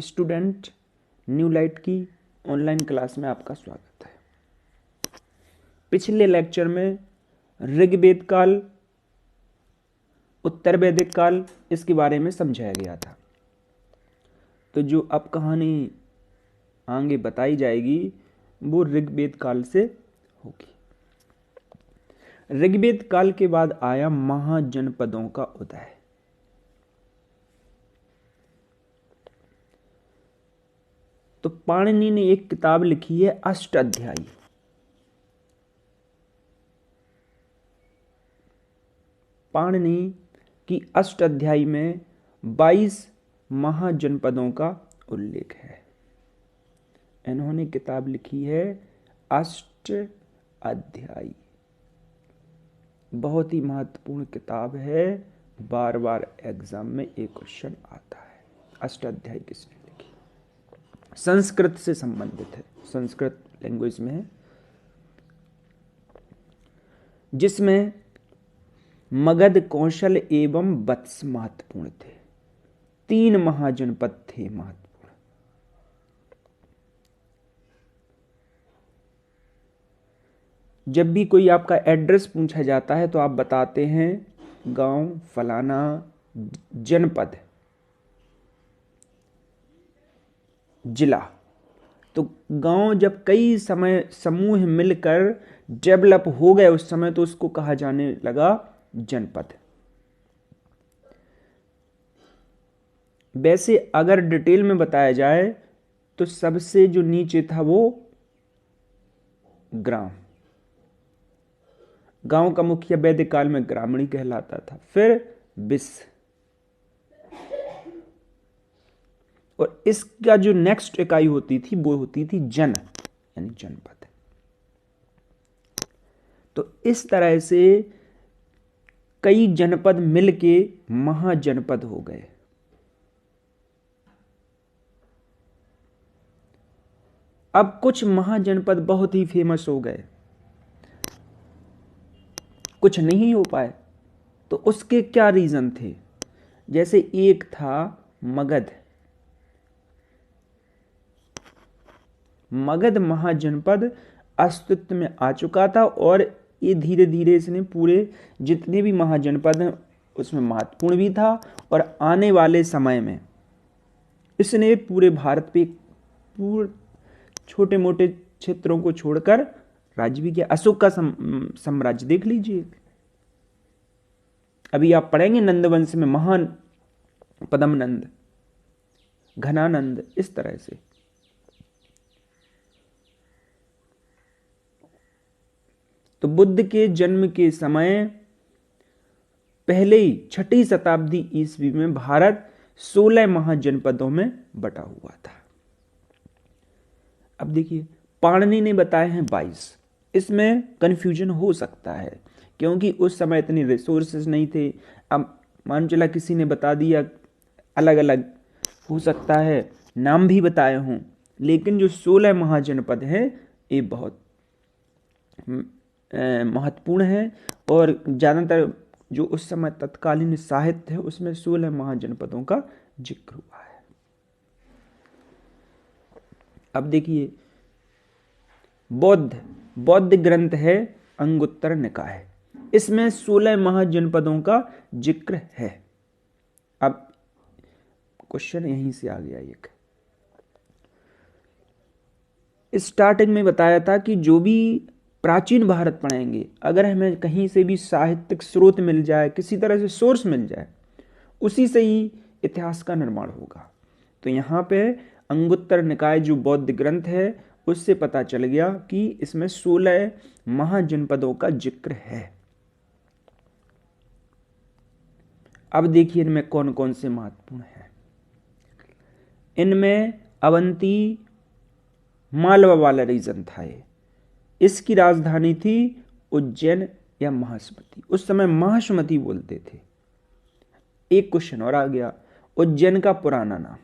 Student, new light की online class में आपका स्वागत है। पिछले लेक्चर में ऋग्वेद काल, उत्तर वैदिक काल इसके बारे में समझाया गया था। तो जो अब कहानी आगे बताई जाएगी वो ऋग्वेद काल से होगी। ऋग्वेद काल के बाद आया महाजनपदों का उदय। तो पाणिनि ने एक किताब लिखी है अष्टाध्यायी। पाणिनि की अष्टाध्यायी में 22 महाजनपदों का उल्लेख है। इन्होंने किताब लिखी है अष्टाध्यायी। बहुत ही महत्वपूर्ण किताब है, बार बार एग्जाम में एक क्वेश्चन आता है। अष्टाध्यायी किसने लिखी? संस्कृत से संबंधित है, संस्कृत लैंग्वेज में है, जिसमें मगध, कौशल एवं वत्स महत्वपूर्ण थे। 3 महाजनपद थे महत्वपूर्ण। जब भी कोई आपका एड्रेस पूछा जाता है तो आप बताते हैं गांव फलाना जनपद जिला। तो गांव जब कई समय समूह मिलकर डेवलप हो गए उस समय तो उसको कहा जाने लगा जनपद। वैसे अगर डिटेल में बताया जाए तो सबसे जो नीचे था वो ग्राम। गांव का मुखिया वैदिक काल में ग्रामीण कहलाता था, फिर विश्व, और इसका जो नेक्स्ट इकाई होती थी वो होती थी जन, यानी जनपद। तो इस तरह से कई जनपद मिलके महाजनपद हो गए। अब कुछ महाजनपद बहुत ही फेमस हो गए, कुछ नहीं हो पाए। तो उसके क्या रीजन थे? जैसे एक था मगध। मगध महाजनपद अस्तित्व में आ चुका था और ये धीरे धीरे इसने पूरे जितने भी महाजनपद हैं उसमें महत्वपूर्ण भी था, और आने वाले समय में इसने पूरे भारत पे पूरे छोटे मोटे क्षेत्रों को छोड़कर राज्य भी किया। अशोक का साम्राज्य देख लीजिए, अभी आप पढ़ेंगे नंदवंश में महान पद्मनंद, घनानंद, इस तरह से। तो बुद्ध के जन्म के समय पहले ही 6ठी शताब्दी ईस्वी में भारत 16 महाजनपदों में बटा हुआ था। अब देखिए पाणिनि ने बताए हैं 22। इसमें कंफ्यूजन हो सकता है क्योंकि उस समय इतनी रिसोर्सेज नहीं थे। अब मान चला किसी ने बता दिया, अलग अलग हो सकता है, नाम भी बताए हों, लेकिन जो 16 महाजनपद हैं ये बहुत महत्वपूर्ण है। और ज़्यादातर जो उस समय तत्कालीन साहित्य है उसमें 16 महाजनपदों का जिक्र हुआ है। अब देखिए बौद्ध ग्रंथ है अंगुत्तर निकाय, इसमें 16 महाजनपदों का जिक्र है। अब क्वेश्चन यहीं से आ गया। एक स्टार्टिंग में बताया था कि जो भी प्राचीन भारत पढ़ेंगे, अगर हमें कहीं से भी साहित्यिक स्रोत मिल जाए, किसी तरह से सोर्स मिल जाए, उसी से ही इतिहास का निर्माण होगा। तो यहाँ पे अंगुत्तर निकाय जो बौद्ध ग्रंथ है उससे पता चल गया कि इसमें 16 महाजनपदों का जिक्र है। अब देखिए इनमें कौन कौन से महत्वपूर्ण हैं। इनमें अवंती मालवा वाला रीजन था। इसकी राजधानी थी उज्जैन या महासमती। उस समय महासमती बोलते थे। एक क्वेश्चन और आ गया, उज्जैन का पुराना नाम।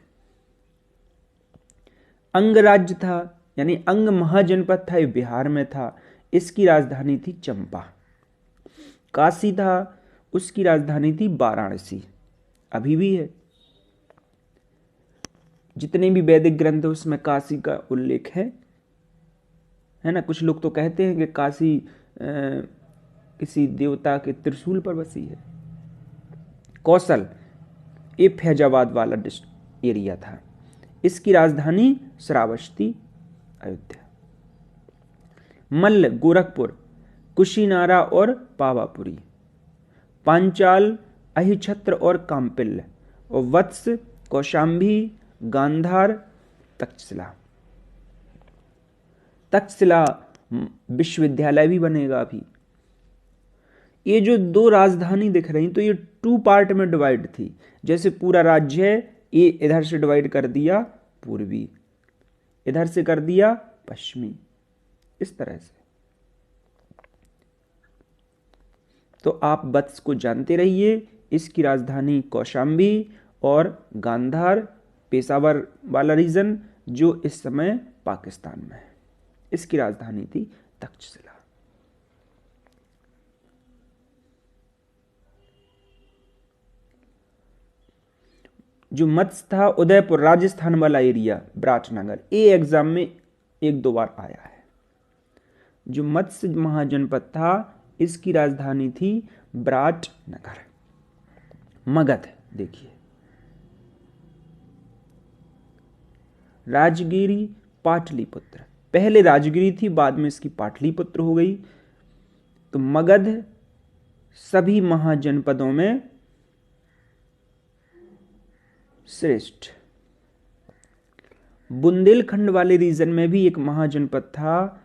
अंग राज्य था, यानी अंग महाजनपद था, ये बिहार में था। इसकी राजधानी थी चंपा। काशी था, उसकी राजधानी थी वाराणसी, अभी भी है। जितने भी वैदिक ग्रंथ है उसमें काशी का उल्लेख है ना। कुछ लोग तो कहते हैं कि काशी किसी देवता के त्रिशूल पर बसी है। कौशल ये फैजाबाद वाला एरिया था। इसकी राजधानी श्रावस्ती, अयोध्या। मल्ल गोरखपुर, कुशीनारा और पावापुरी। पांचाल अहिछत्र और काम्पिल्य। और वत्स कौशाम्बी, गांधार, तक्षशिला। तक्षशिला विश्वविद्यालय भी बनेगा अभी। ये जो दो राजधानी दिख रही तो ये 2 पार्ट में डिवाइड थी। जैसे पूरा राज्य है, ये इधर से डिवाइड कर दिया पूर्वी, इधर से कर दिया पश्चिमी, इस तरह से। तो आप वत्स को जानते रहिए। इसकी राजधानी कौशाम्बी और गांधार, पेशावर वाला रीजन जो इस समय पाकिस्तान में है, इसकी राजधानी थी तक्षशिला। जो मत्स्य था उदयपुर, राजस्थान वाला एरिया, विराटनगर, ये एग्जाम में 1-2 बार आया है। जो मत्स्य महाजनपद था इसकी राजधानी थी विराटनगर। मगध देखिए, राजगिरी, पाटलिपुत्र। पहले राजगिरी थी, बाद में इसकी पाटलिपुत्र हो गई। तो मगध सभी महाजनपदों में श्रेष्ठ। बुंदेलखंड वाले रीजन में भी एक महाजनपद था,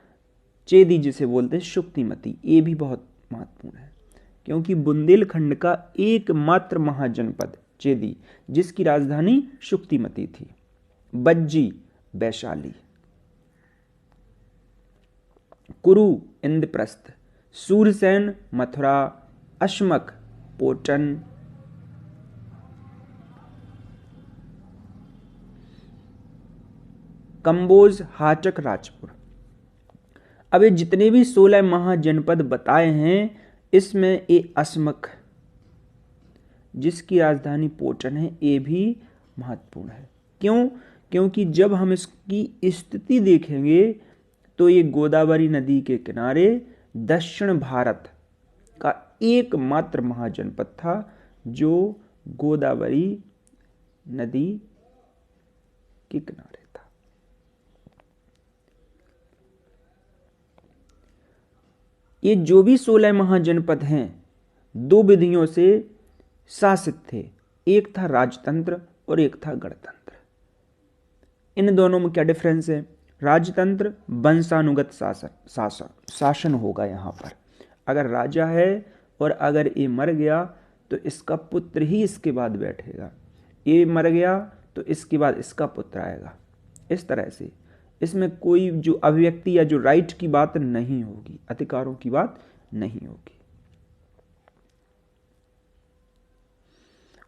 चेदी जिसे बोलते हैं, शुक्तिमती। ये भी बहुत महत्वपूर्ण है क्योंकि बुंदेलखंड का एकमात्र महाजनपद चेदी, जिसकी राजधानी शुक्तिमती थी। बज्जी, वैशाली। कुरु, इंद्रप्रस्थ। सूरसेन, मथुरा। अश्मक, पोटन। कंबोज, हाचक, राजपुर। अब ये जितने भी 16 महाजनपद बताए हैं इसमें ये अस्मक जिसकी राजधानी पोटन है ये भी महत्वपूर्ण है। क्यों? क्योंकि जब हम इसकी स्थिति देखेंगे तो ये गोदावरी नदी के किनारे दक्षिण भारत का एकमात्र महाजनपद था जो गोदावरी नदी के किनारे था। ये जो भी 16 महाजनपद हैं 2 विधियों से शासित थे, एक था राजतंत्र और एक था गणतंत्र। इन दोनों में क्या डिफरेंस है? राजतंत्र वंशानुगत शासन होगा। यहां पर अगर राजा है और अगर ये मर गया तो इसका पुत्र ही इसके बाद बैठेगा, ये मर गया तो इसके बाद इसका पुत्र आएगा। इस तरह से इसमें कोई जो अभिव्यक्ति या जो राइट की बात नहीं होगी, अधिकारों की बात नहीं होगी।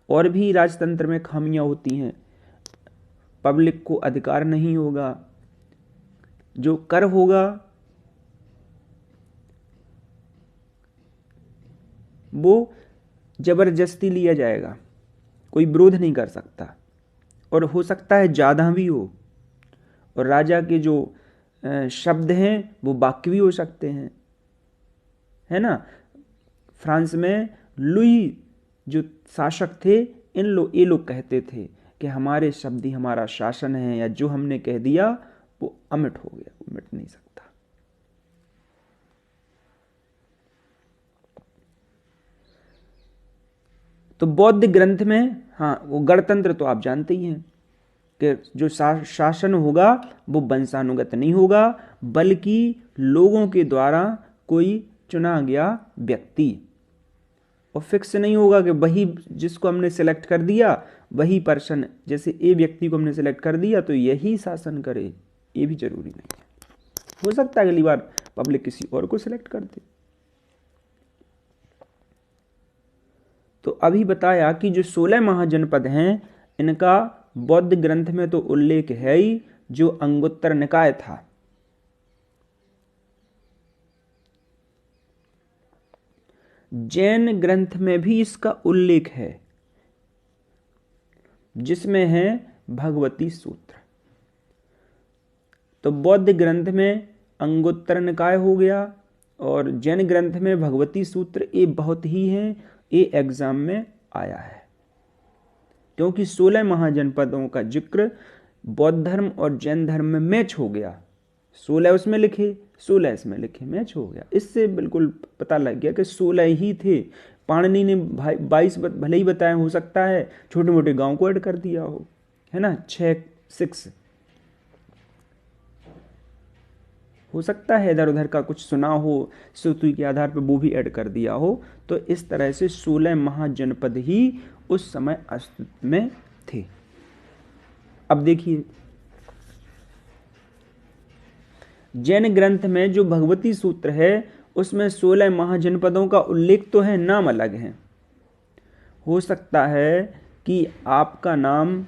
और भी राजतंत्र में खामियां होती हैं। पब्लिक को अधिकार नहीं होगा, जो कर होगा वो जबरदस्ती लिया जाएगा, कोई विरोध नहीं कर सकता और हो सकता है ज्यादा भी हो। और राजा के जो शब्द हैं वो वाक्य भी हो सकते हैं, है ना। फ्रांस में लुई जो शासक थे, ये लोग कहते थे कि हमारे शब्द ही हमारा शासन है, या जो हमने कह दिया वो अमिट हो गया, वो मिट नहीं सकता। तो बौद्ध ग्रंथ में, हाँ, वो गणतंत्र तो आप जानते ही हैं कि जो शासन होगा वो वंशानुगत नहीं होगा, बल्कि लोगों के द्वारा कोई चुना गया व्यक्ति, और फिक्स नहीं होगा कि वही जिसको हमने सिलेक्ट कर दिया वही पर्सन, जैसे ए व्यक्ति को हमने सिलेक्ट कर दिया तो यही शासन करे, ये भी जरूरी नहीं है। हो सकता है अगली बार पब्लिक किसी और को सिलेक्ट कर दे। तो अभी बताया कि जो 16 महाजनपद हैं इनका बौद्ध ग्रंथ में तो उल्लेख है ही, जो अंगुत्तर निकाय था। जैन ग्रंथ में भी इसका उल्लेख है, जिसमें है भगवती सूत्र। तो बौद्ध ग्रंथ में अंगुत्तर निकाय हो गया और जैन ग्रंथ में भगवती सूत्र। ये बहुत ही है, ये एग्जाम में आया है क्योंकि 16 महाजनपदों का जिक्र बौद्ध धर्म और जैन धर्म में मैच हो गया। 16 उसमें लिखे, 16 इसमें लिखे, मैच हो गया। इससे बिल्कुल पता लग गया कि 16 ही थे। पाणिनि ने 22 भले ही बताया, हो सकता है छोटे मोटे गांव को ऐड कर दिया हो, है ना, 6 हो सकता है इधर उधर का कुछ सुना हो श्रुति के आधार पर वो भी ऐड कर दिया हो। तो इस तरह से 16 महाजनपद ही उस समय अस्तित्व में थे। अब देखिए जैन ग्रंथ में जो भगवती सूत्र है उसमें 16 महाजनपदों का उल्लेख तो है, नाम अलग है। हो सकता है कि आपका नाम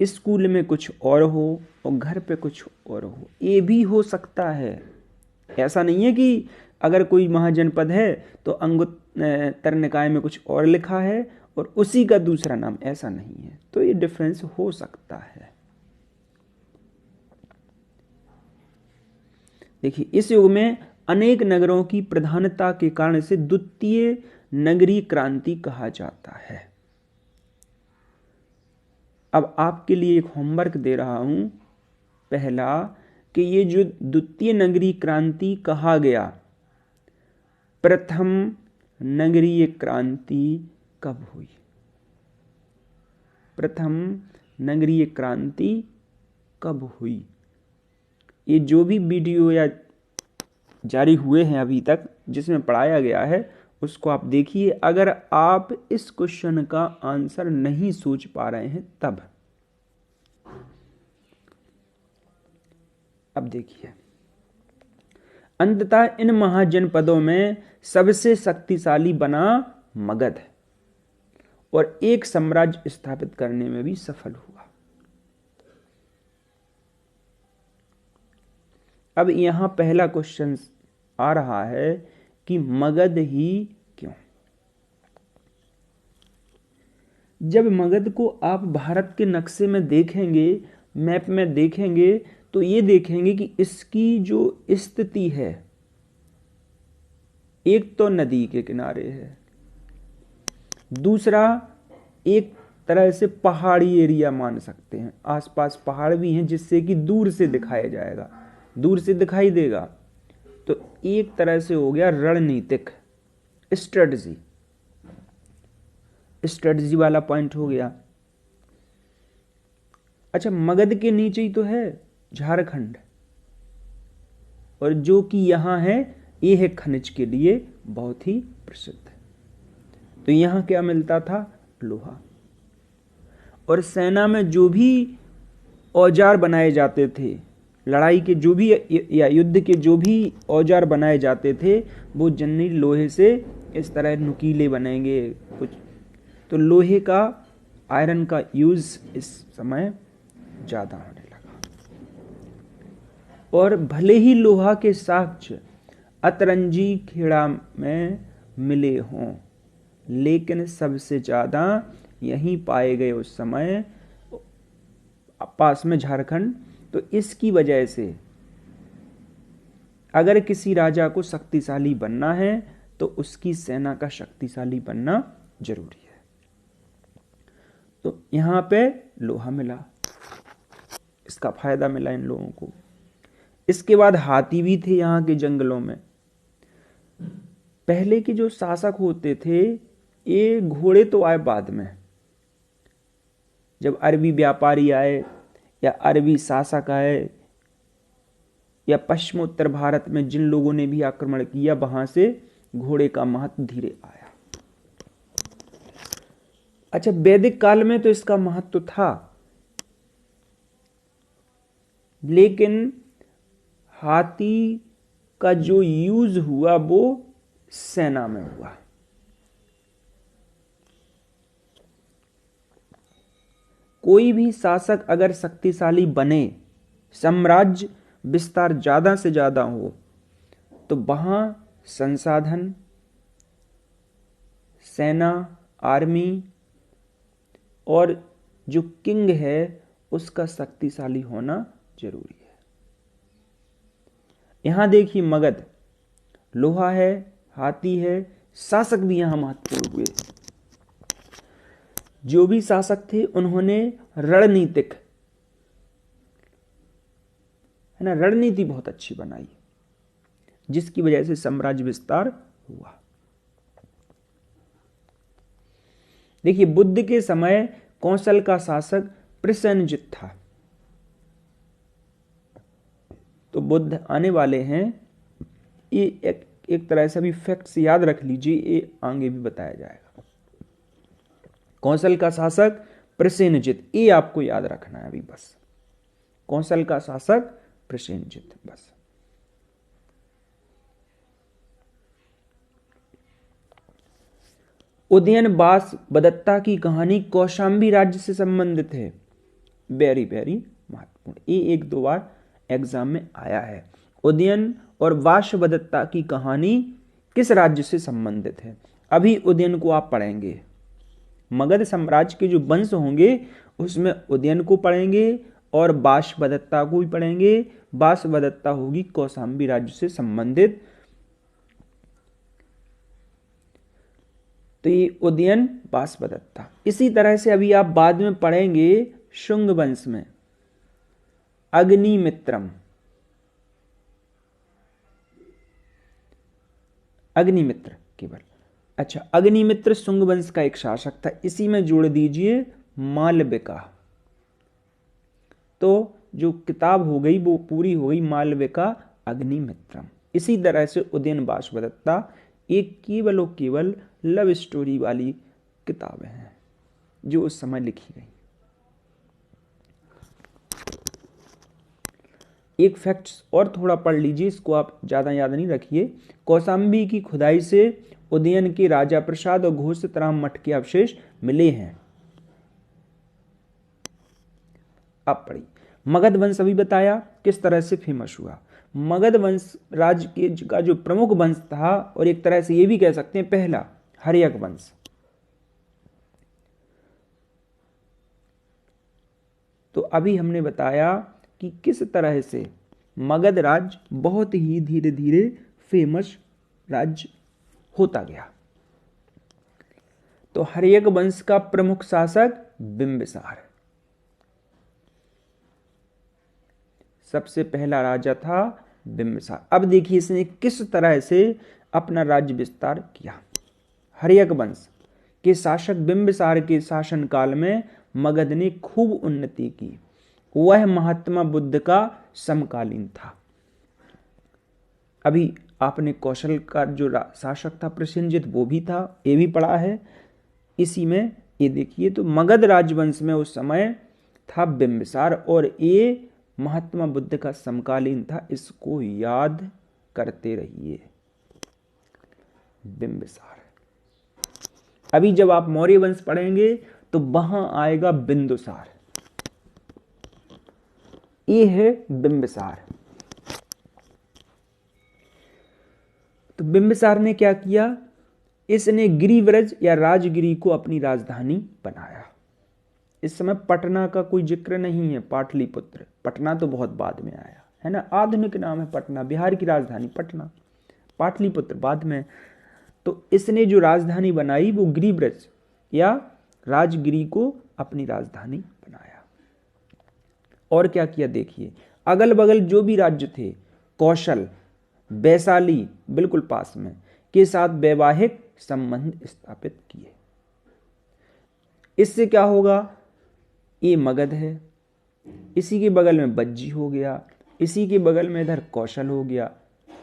स्कूल में कुछ और हो और घर पे कुछ और हो, ये भी हो सकता है। ऐसा नहीं है कि अगर कोई महाजनपद है तो अंगुत्तर निकाय में कुछ और लिखा है और उसी का दूसरा नाम, ऐसा नहीं है। तो ये डिफरेंस हो सकता है। देखिए इस युग में अनेक नगरों की प्रधानता के कारण से द्वितीय नगरीय क्रांति कहा जाता है। अब आपके लिए एक होमवर्क दे रहा हूं। पहला कि ये जो द्वितीय नगरीय क्रांति कहा गया, प्रथम नगरीय क्रांति कब हुई? प्रथम नगरीय क्रांति कब हुई? ये जो भी वीडियो या जारी हुए हैं अभी तक जिसमें पढ़ाया गया है उसको आप देखिए। अगर आप इस क्वेश्चन का आंसर नहीं सोच पा रहे हैं तब। अब देखिए अंततः इन महाजनपदों में सबसे शक्तिशाली बना मगध और एक साम्राज्य स्थापित करने में भी सफल हुआ। अब यहां पहला क्वेश्चन आ रहा है कि मगध ही क्यों? जब मगध को आप भारत के नक्शे में देखेंगे, मैप में देखेंगे, तो ये देखेंगे कि इसकी जो स्थिति है, एक तो नदी के किनारे है, दूसरा एक तरह से पहाड़ी एरिया मान सकते हैं, आसपास पहाड़ भी हैं जिससे कि दूर से दिखाया जाएगा, दूर से दिखाई देगा। तो एक तरह से हो गया रणनीतिक स्ट्रेटजी वाला पॉइंट हो गया। अच्छा, मगध के नीचे ही तो है झारखंड, और जो कि यहां है ये है खनिज के लिए बहुत ही प्रसिद्ध। तो यहां क्या मिलता था? लोहा। और सेना में जो भी औजार बनाए जाते थे, लड़ाई के जो भी या युद्ध के जो भी औजार बनाए जाते थे, वो जनरली लोहे से इस तरह नुकीले बनेंगे कुछ। तो लोहे का, आयरन का यूज इस समय ज्यादा होने लगा। और भले ही लोहा के साक्ष्य अतरंजी खेड़ा में मिले हों, लेकिन सबसे ज्यादा यहीं पाए गए उस समय पास में झारखंड। तो इसकी वजह से अगर किसी राजा को शक्तिशाली बनना है तो उसकी सेना का शक्तिशाली बनना जरूरी है। तो यहां पे लोहा मिला, इसका फायदा मिला इन लोगों को। इसके बाद हाथी भी थे यहां के जंगलों में। पहले के जो शासक होते थे, ये घोड़े तो आए बाद में, जब अरबी व्यापारी आए या अरबी शासक आए या पश्चिमोत्तर भारत में जिन लोगों ने भी आक्रमण किया, वहां से घोड़े का महत्व धीरे आया। अच्छा, वैदिक काल में तो इसका महत्व था, लेकिन हाथी का जो यूज हुआ वो सेना में हुआ। कोई भी शासक अगर शक्तिशाली बने, साम्राज्य विस्तार ज्यादा से ज्यादा हो, तो वहां संसाधन, सेना, आर्मी और जो किंग है उसका शक्तिशाली होना जरूरी है। यहां देखिए मगध, लोहा है, हाथी है, शासक भी यहां महत्वपूर्ण हुए। जो भी शासक थे उन्होंने रणनीतिक, है ना, रणनीति बहुत अच्छी बनाई, जिसकी वजह से साम्राज्य विस्तार हुआ। देखिए बुद्ध के समय कौशल का शासक प्रसेनजित था। तो बुद्ध आने वाले हैं, ये एक तरह से अभी फैक्ट्स याद रख लीजिए, ये आगे भी बताया जाएगा। कौशल का शासक प्रसेनजित, ये आपको याद रखना है अभी बस। कौशल का शासक प्रसेनजित, बस। उदयनवास की कहानी कौशांबी राज्य से संबंधित है। वेरी वेरी महत्वपूर्ण, ये एक दो बार एग्जाम में आया है। उदयन और वासवदत्ता की कहानी किस राज्य से संबंधित है? अभी उदयन को आप पढ़ेंगे, मगध साम्राज्य के जो वंश होंगे उसमें उदयन को पढ़ेंगे और वासवदत्ता को भी पढ़ेंगे। वासवदत्ता होगी कौशांबी राज्य से संबंधित। तो ये उदयन, वासवदत्ता। इसी तरह से अभी आप बाद में पढ़ेंगे शुंग वंश में अग्निमित्रम, अग्निमित्र केवल। अच्छा, अग्निमित्र शुंग वंश का एक शासक था। इसी में जोड़ दीजिए मालविका। तो जो किताब हो गई वो पूरी हो गई मालविका अग्निमित्रम। इसी तरह से उदयन वासवदत्ता एक केवल और केवल लव स्टोरी वाली किताबें हैं जो उस समय लिखी गई। एक फैक्ट्स और थोड़ा पढ़ लीजिए, इसको आप ज्यादा याद नहीं रखिए। कौशांबी की खुदाई से उदयन के राजा प्रसाद और घोषितराम मठ के अवशेष मिले हैं। अब पढ़िए, मगध वंश अभी बताया किस तरह से फेमस हुआ। मगध वंश राज्य के का जो प्रमुख वंश था, और एक तरह से ये भी कह सकते हैं पहला, हर्यक वंश। तो अभी हमने बताया कि किस तरह से मगध राज्य बहुत ही धीरे धीरे फेमस राज्य होता गया। तो हर्यक वंश का प्रमुख शासक बिंबिसार, सबसे पहला राजा था बिंबिसार। अब देखिए इसने किस तरह से अपना राज्य विस्तार किया। हर्यक वंश के शासक बिंबिसार के शासनकाल में मगध ने खूब उन्नति की। वह महात्मा बुद्ध का समकालीन था। अभी आपने कौशल का जो शासक था प्रसेनजित, वो भी था, ये भी पढ़ा है। इसी में ये देखिए, तो मगध राजवंश में उस समय था बिंबिसार, और ये महात्मा बुद्ध का समकालीन था। इसको याद करते रहिए, बिंबिसार। अभी जब आप मौर्य वंश पढ़ेंगे तो वहां आएगा बिंदुसार, ये है बिंबिसार। तो बिंबिसार ने क्या किया, इसने गिरिव्रज या राजगिरी को अपनी राजधानी बनाया। इस समय पटना का कोई जिक्र नहीं है, पाटलिपुत्र। पटना तो बहुत बाद में आया है ना, आधुनिक नाम है पटना, बिहार की राजधानी पटना, पाटलिपुत्र बाद में। तो इसने जो राजधानी बनाई वो गिरिव्रज या राजगिरी को अपनी राजधानी बनाया। और क्या किया देखिए, अगल बगल जो भी राज्य थे, कौशल, वैशाली बिल्कुल पास में, के साथ वैवाहिक संबंध स्थापित किए। इससे क्या होगा, ये मगध है, इसी के बगल में बज्जी हो गया, इसी के बगल में इधर कौशल हो गया।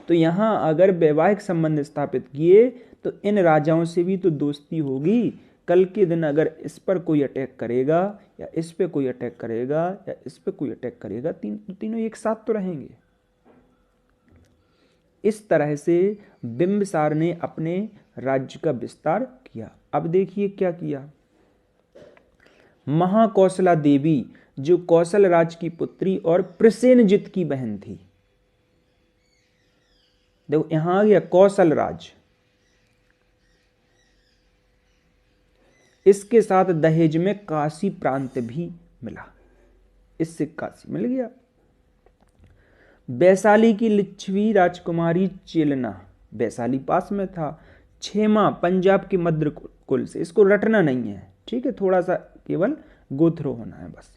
तो यहां अगर वैवाहिक संबंध स्थापित किए तो इन राजाओं से भी तो दोस्ती होगी। कल के दिन अगर इस पर कोई अटैक करेगा, या इस पे कोई अटैक करेगा, या इस पे कोई अटैक करेगा, तीनों एक साथ तो रहेंगे। इस तरह से बिंबिसार ने अपने राज्य का विस्तार किया। अब देखिए क्या किया, महाकौशला देवी जो कौशल राज की पुत्री और प्रसेनजित की बहन थी। देखो यहां आ गया कौशल राज, इसके साथ दहेज में काशी प्रांत भी मिला, इससे काशी मिल गया। वैशाली की लिच्छवी राजकुमारी चेलना, वैशाली पास में था। छेमा पंजाब के मद्र कुल से, इसको रटना नहीं है, ठीक है, थोड़ा सा केवल गोथ्रो होना है बस।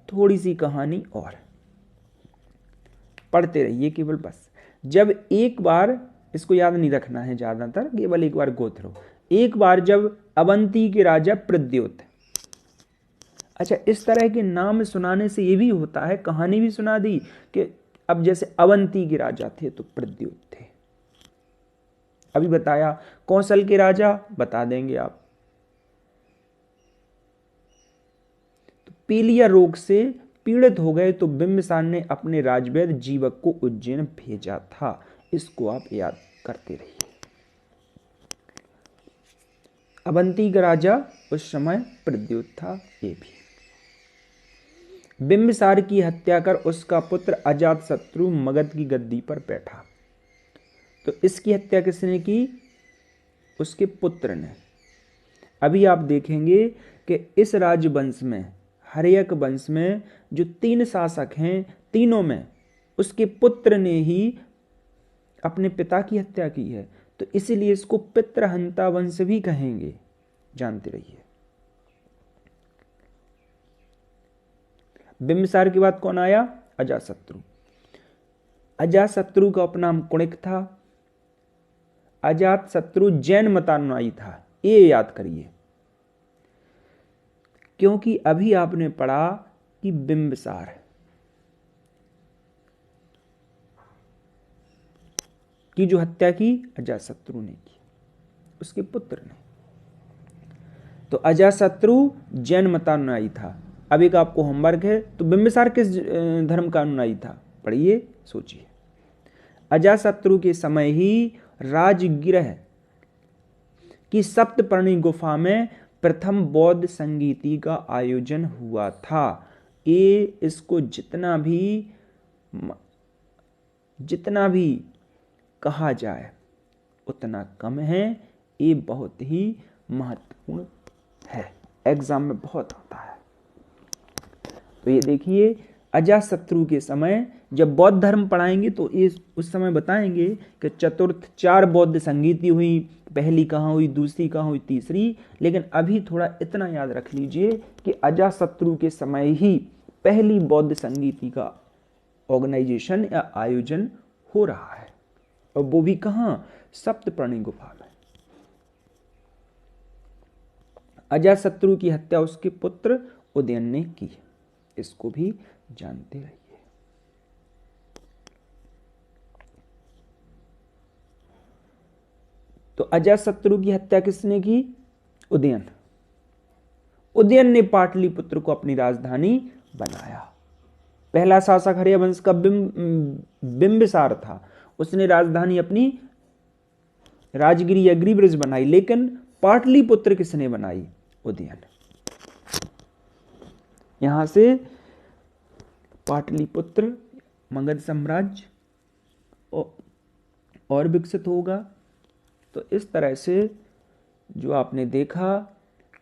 थोड़ी सी कहानी और पढ़ते रहिए केवल बस। जब एक बार, इसको याद नहीं रखना है ज्यादातर, केवल एक बार गोथ्रो। एक बार जब अवंती के राजा प्रद्योत, अच्छा इस तरह के नाम सुनाने से ये भी होता है, कहानी भी सुना दी कि अब जैसे अवंती के राजा थे तो प्रद्योत थे। अभी बताया कौशल के राजा, बता देंगे आप। तो पीलिया रोग से पीड़ित हो गए तो बिंबिसार ने अपने राजवैद्य जीवक को उज्जैन भेजा था। इसको आप याद करते रहिए। अवंती का राजा उस समय प्रद्योत था। ये भी बिंबिसार की हत्या कर उसका पुत्र अजातशत्रु मगध की गद्दी पर बैठा। तो इसकी हत्या किसने की? उसके पुत्र ने। अभी आप देखेंगे कि इस राजवंश में, हर्यक वंश में जो 3 शासक हैं, तीनों में उसके पुत्र ने ही अपने पिता की हत्या की है। तो इसीलिए इसको पितृहंता वंश भी कहेंगे, जानते रहिए। बिंबिसार के बाद कौन आया? अजातशत्रु। अजातशत्रु का उपनाम कुणिक था। अजातशत्रु जैन मतानुयायी था, ये याद करिए, क्योंकि अभी आपने पढ़ा कि बिंबिसार की जो हत्या की अजातशत्रु ने की, उसके पुत्र ने। तो अजातशत्रु जैन मतानुयायी था। अब एक आपको होमवर्क है, तो बिंबिसार किस धर्म का अनुयायी था? पढ़िए, सोचिए। अजातशत्रु के समय ही राजगृह की सप्तपर्णी गुफा में प्रथम बौद्ध संगीति का आयोजन हुआ था। ये इसको जितना भी कहा जाए उतना कम है। ये बहुत ही महत्वपूर्ण है, एग्जाम में बहुत आता है। तो ये देखिए, अजातशत्रु के समय जब बौद्ध धर्म पढ़ाएंगे तो ये उस समय बताएंगे कि चतुर्थ 4 बौद्ध संगीति हुई, पहली कहाँ हुई, दूसरी कहाँ हुई, तीसरी। लेकिन अभी थोड़ा इतना याद रख लीजिए कि अजातशत्रु के समय ही पहली बौद्ध संगीति का ऑर्गेनाइजेशन या आयोजन हो रहा है, और वो भी कहाँ? सप्तपर्णी गुफा में। अजातशत्रु की हत्या उसके पुत्र उदयन ने की, इसको भी जानते रहिए। तो अजातशत्रु की हत्या किसने की? उदयन। उदयन ने पाटलिपुत्र को अपनी राजधानी बनाया। पहला शासक हर्यवंश का बिंबिसार था, उसने राजधानी अपनी राजगिरी या गिरिब्रज बनाई। लेकिन पाटलिपुत्र किसने बनाई? उदयन। यहां से पाटलिपुत्र मगध साम्राज्य और विकसित होगा। तो इस तरह से जो आपने देखा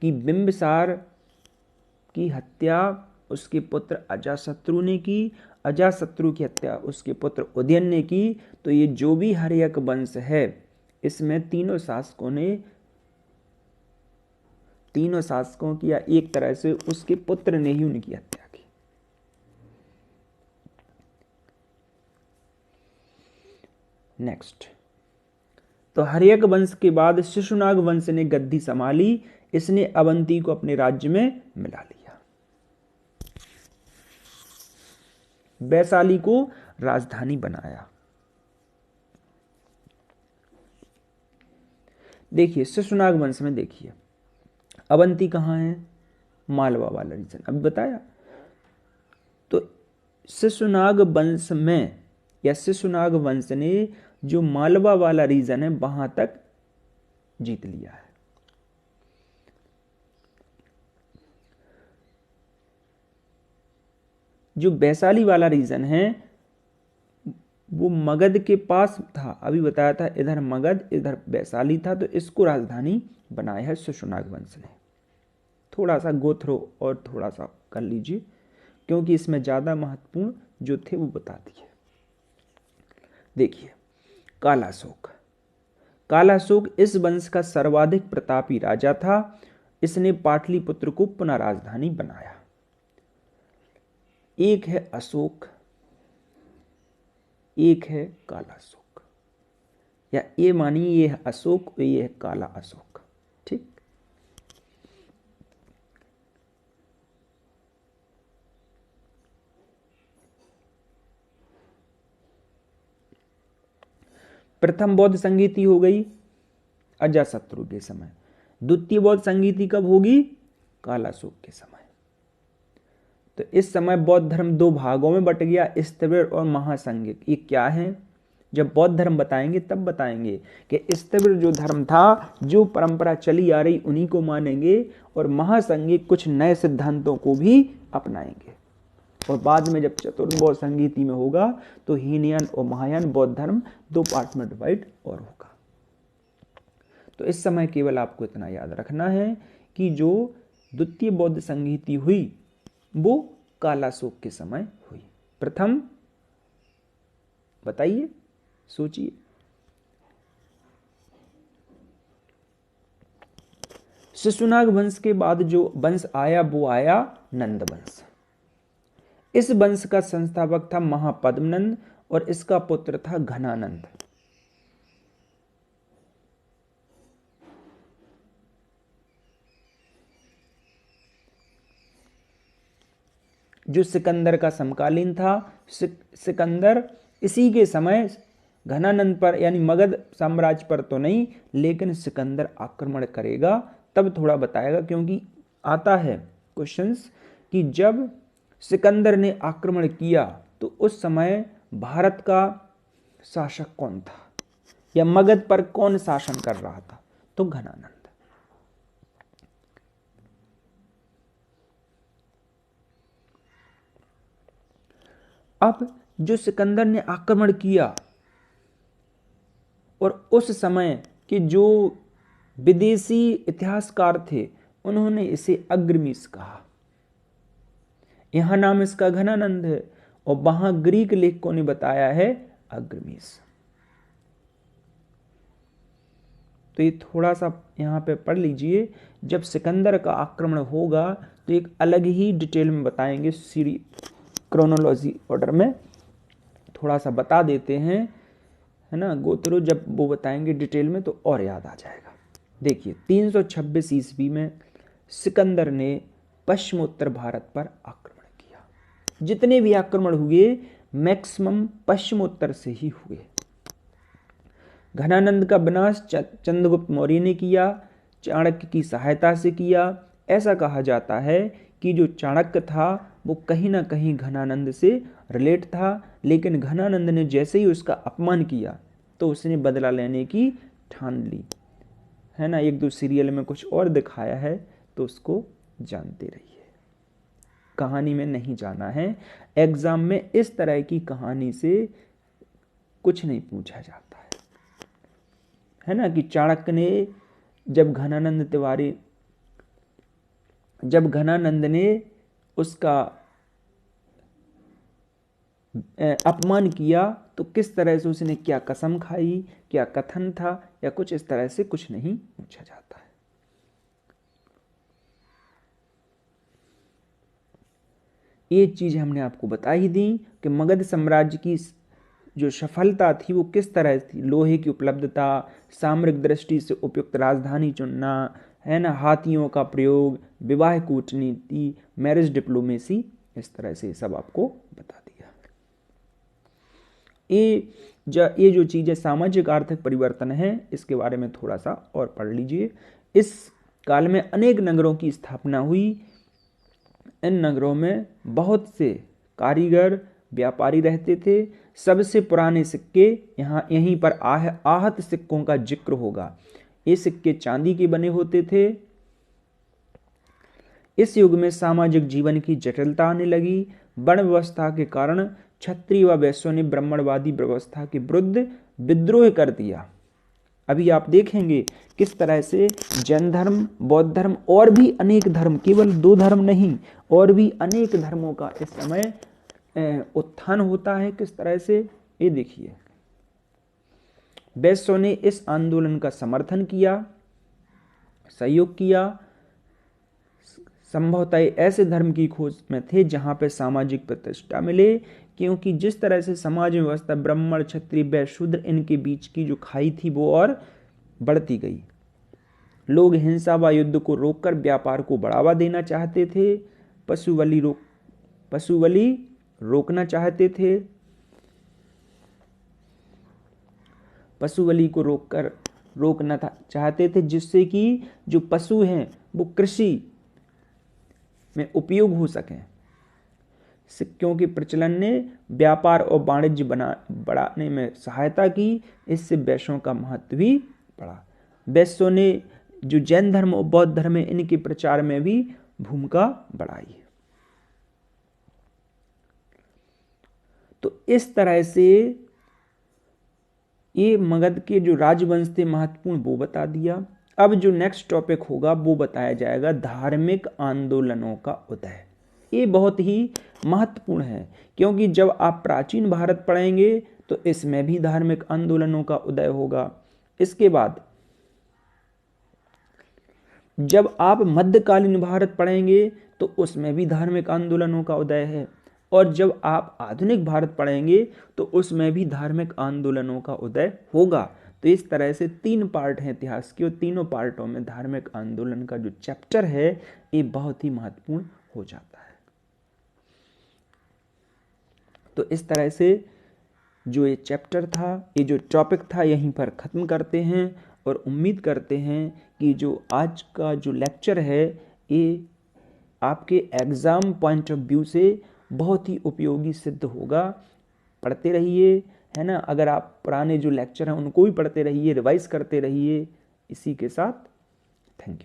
कि बिंबिसार की हत्या उसके पुत्र अजातशत्रु ने की, अजातशत्रु की हत्या उसके पुत्र उदयन ने की। तो ये जो भी हर्यक वंश है, इसमें तीनों शासकों की या एक तरह से उसके पुत्र ने ही उनकी हत्या की। नेक्स्ट, तो हर्यक वंश के बाद शिशुनाग वंश ने गद्दी संभाली। इसने अवंती को अपने राज्य में मिला लिया, वैशाली को राजधानी बनाया। देखिए शिशुनाग वंश में, देखिए अवंती कहां है? मालवा वाला रीजन, अभी बताया। तो शिशुनाग वंश में या शिशुनाग वंश ने जो मालवा वाला रीजन है वहां तक जीत लिया है। जो वैशाली वाला रीजन है वो मगध के पास था। अभी बताया था इधर मगध इधर वैशाली था, तो इसको राजधानी बनाया है शिशुनाग वंश ने। थोड़ा सा गो थ्रो और थोड़ा सा कर लीजिए, क्योंकि इसमें ज़्यादा महत्वपूर्ण जो थे वो बता दिए। देखिए, कालाशोक। कालाशोक इस वंश का सर्वाधिक प्रतापी राजा था। इसने पाटलिपुत्र को पुनः राजधानी बनाया। एक है अशोक, एक है कालाशोक, या ये मानिए ये है अशोक और ये है काला अशोक। ठीक, प्रथम बौद्ध संगीति हो गई अजातशत्रु के समय। द्वितीय बौद्ध संगीति कब होगी? कालाशोक के समय। तो इस समय बौद्ध धर्म दो भागों में बट गया, स्थविर और महासंघिक। ये क्या है? जब बौद्ध धर्म बताएंगे तब बताएंगे कि स्थविर जो धर्म था, जो परंपरा चली आ रही उन्हीं को मानेंगे, और महासंघिक कुछ नए सिद्धांतों को भी अपनाएंगे। और बाद में जब चतुर्थ बौद्ध संगीति में होगा तो हीनयान और महायान बौद्ध धर्म दो पार्ट में डिवाइड और होगा। तो इस समय केवल आपको इतना याद रखना है कि जो द्वितीय बौद्ध संगीति हुई वो कालाशोक के समय हुई। प्रथम बताइए, सोचिए। शिशुनाग वंश के बाद जो वंश आया वो आया नंद वंश। इस वंश का संस्थापक था महापद्मनंद और इसका पुत्र था घनानंद। जो सिकंदर का समकालीन था। सिकंदर इसी के समय घनानंद पर यानी मगध साम्राज्य पर तो नहीं, लेकिन सिकंदर आक्रमण करेगा, तब थोड़ा बताएगा, क्योंकि आता है क्वेश्चंस कि जब सिकंदर ने आक्रमण किया तो उस समय भारत का शासक कौन था या मगध पर कौन शासन कर रहा था? तो घनानंद। अब जो सिकंदर ने आक्रमण किया और उस समय के जो विदेशी इतिहासकार थे उन्होंने इसे अग्रमीश कहा। यहां नाम इसका घनानंद है और वहां ग्रीक लेखकों ने बताया है अग्रमीश। तो ये थोड़ा सा यहां पे पढ़ लीजिए। जब सिकंदर का आक्रमण होगा तो एक अलग ही डिटेल में बताएंगे, सीरी क्रोनोलॉजी ऑर्डर में थोड़ा सा बता देते हैं, है ना। गोत्रो जब वो बताएंगे डिटेल में तो और याद आ जाएगा। देखिए 326 ईस्वी में सिकंदर ने पश्चिमोत्तर भारत पर आक्रमण किया। जितने भी आक्रमण हुए मैक्सिमम पश्चिमोत्तर से ही हुए। घनानंद का विनाश चंद्रगुप्त मौर्य ने किया, चाणक्य की सहायता से किया। ऐसा कहा जाता है कि जो चाणक्य था वो कहीं ना कहीं घनानंद से रिलेट था, लेकिन घनानंद ने जैसे ही उसका अपमान किया तो उसने बदला लेने की ठान ली, है ना। एक दो सीरियल में कुछ और दिखाया है तो उसको जानते रहिए, कहानी में नहीं जाना है। एग्जाम में इस तरह की कहानी से कुछ नहीं पूछा जाता है ना। कि चाणक्य ने जब घनानंद ने उसका अपमान किया तो किस तरह से उसने क्या कसम खाई, क्या कथन था, या कुछ इस तरह से कुछ नहीं पूछा जाता है। ये चीज हमने आपको बता ही दी कि मगध साम्राज्य की जो सफलता थी वो किस तरह थी। लोहे की उपलब्धता, सामरिक दृष्टि से उपयुक्त राजधानी चुनना, है ना, हाथियों का प्रयोग, विवाह कूटनीति, मैरिज डिप्लोमेसी, इस तरह से सब आपको बता दिया। ये जो चीजें सामाजिक आर्थिक परिवर्तन है इसके बारे में थोड़ा सा और पढ़ लीजिए। इस काल में अनेक नगरों की स्थापना हुई। इन नगरों में बहुत से कारीगर व्यापारी रहते थे। सबसे पुराने सिक्के यहीं पर आहत सिक्कों का जिक्र होगा। ये सिक्के चांदी के बने होते थे। इस युग में सामाजिक जीवन की जटिलता आने लगी। वर्ण व्यवस्था के कारण क्षत्रिय व वैश्यों ने ब्राह्मणवादी व्यवस्था के विरुद्ध विद्रोह कर दिया। अभी आप देखेंगे किस तरह से जैन धर्म, बौद्ध धर्म और भी अनेक धर्म, केवल 2 धर्म नहीं, और भी अनेक धर्मों का इस समय उत्थान होता है। किस तरह से, ये देखिए, वैश्यों ने इस आंदोलन का समर्थन किया, सहयोग किया। संभवतः ऐसे धर्म की खोज में थे जहां पे सामाजिक प्रतिष्ठा मिले, क्योंकि जिस तरह से समाज में व्यवस्था ब्राह्मण, क्षत्रिय, वैश्य, शूद्र, इनके बीच की जो खाई थी वो और बढ़ती गई। लोग हिंसा व युद्ध को रोककर व्यापार को बढ़ावा देना चाहते थे, पशु बलि रोकना चाहते थे, पशु बलि को रोकना चाहते थे, जिससे कि जो पशु हैं वो कृषि में उपयोग हो सकें, क्योंकि प्रचलन ने व्यापार और वाणिज्य बढ़ाने में सहायता की। इससे वैश्यों का महत्व भी बढ़ा। वैश्यों ने जो जैन धर्म और बौद्ध धर्म है इनके प्रचार में भी भूमिका बढ़ाई। तो इस तरह से ये मगध के जो राजवंश थे महत्वपूर्ण वो बता दिया। अब जो नेक्स्ट टॉपिक होगा वो बताया जाएगा धार्मिक आंदोलनों का उदय। ये बहुत ही महत्वपूर्ण है, क्योंकि जब आप प्राचीन भारत पढ़ेंगे तो इसमें भी धार्मिक आंदोलनों का उदय होगा। इसके बाद जब आप मध्यकालीन भारत पढ़ेंगे तो उसमें भी धार्मिक आंदोलनों का उदय है, और जब आप आधुनिक भारत पढ़ेंगे तो उसमें भी धार्मिक आंदोलनों का उदय होगा। तो इस तरह से 3 पार्ट हैं इतिहास के, और तीनों पार्टों में धार्मिक आंदोलन का जो चैप्टर है ये बहुत ही महत्वपूर्ण हो जाता है। तो इस तरह से जो ये चैप्टर था, ये जो टॉपिक था, यहीं पर ख़त्म करते हैं, और उम्मीद करते हैं कि जो आज का जो लेक्चर है ये आपके एग्ज़ाम पॉइंट ऑफ व्यू से बहुत ही उपयोगी सिद्ध होगा। पढ़ते रहिए, है ना। अगर आप पुराने जो लेक्चर हैं उनको भी पढ़ते रहिए, रिवाइज करते रहिए। इसी के साथ थैंक यू।